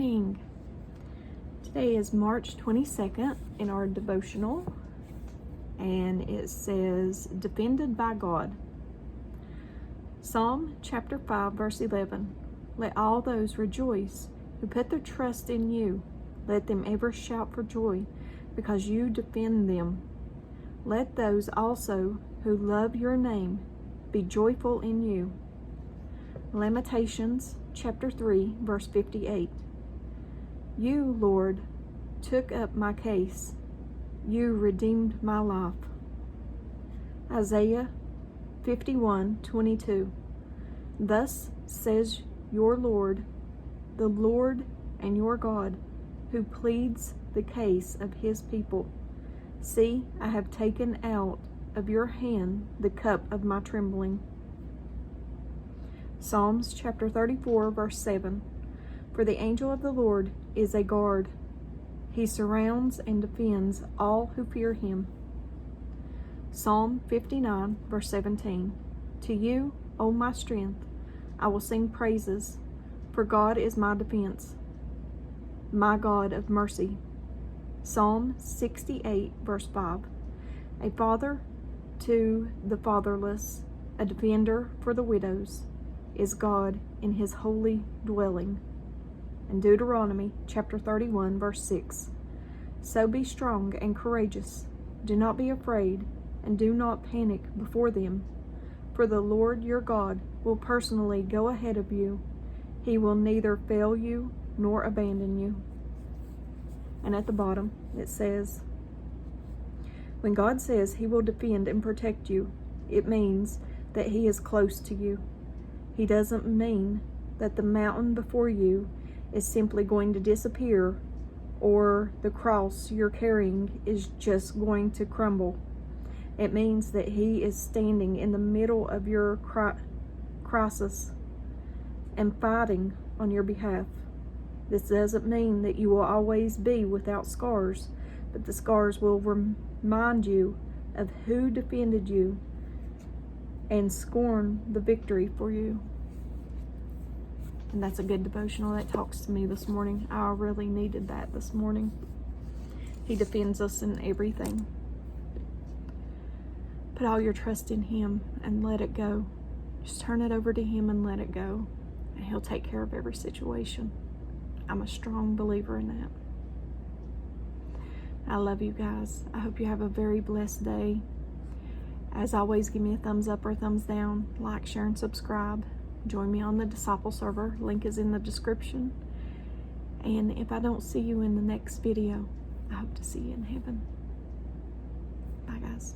morning. Today is March 22nd in our devotional, and it says, Defended by God. Psalm chapter 5, verse 11. Let all those rejoice who put their trust in you. Let them ever shout for joy, because you defend them. Let those also who love your name be joyful in you. Lamentations chapter 3, verse 58. You, Lord, took up my case. You redeemed my life. Isaiah 51:22. Thus says your Lord, the Lord and your God, who pleads the case of his people. See, I have taken out of your hand the cup of my trembling. Psalms chapter 34, verse 7. For the angel of the Lord is a guard. He surrounds and defends all who fear him. Psalm 59, verse 17. To you, O my strength, I will sing praises, for God is my defense, my God of mercy. Psalm 68, verse 5. A father to the fatherless, a defender for the widows, is God in his holy dwelling. And Deuteronomy chapter 31, verse 6. So be strong and courageous. Do not be afraid, and do not panic before them. For the Lord your God will personally go ahead of you. He will neither fail you nor abandon you. And at the bottom it says, when God says he will defend and protect you, it means that he is close to you. He doesn't mean that the mountain before you is simply going to disappear, or the cross you're carrying is just going to crumble. It means that he is standing in the middle of your crisis and fighting on your behalf. This doesn't mean that you will always be without scars, but the scars will remind you of who defended you and scorn the victory for you. And that's a good devotional. That talks to me this morning. I really needed that this morning. He defends us in everything. Put all your trust in him and let it go. Just turn it over to him and let it go. And he'll take care of every situation. I'm a strong believer in that. I love you guys. I hope you have a very blessed day. As always, give me a thumbs up or a thumbs down. Like, share, and subscribe. Join me on the Disciple server. Link is in the description. And if I don't see you in the next video, I hope to see you in heaven. Bye, guys.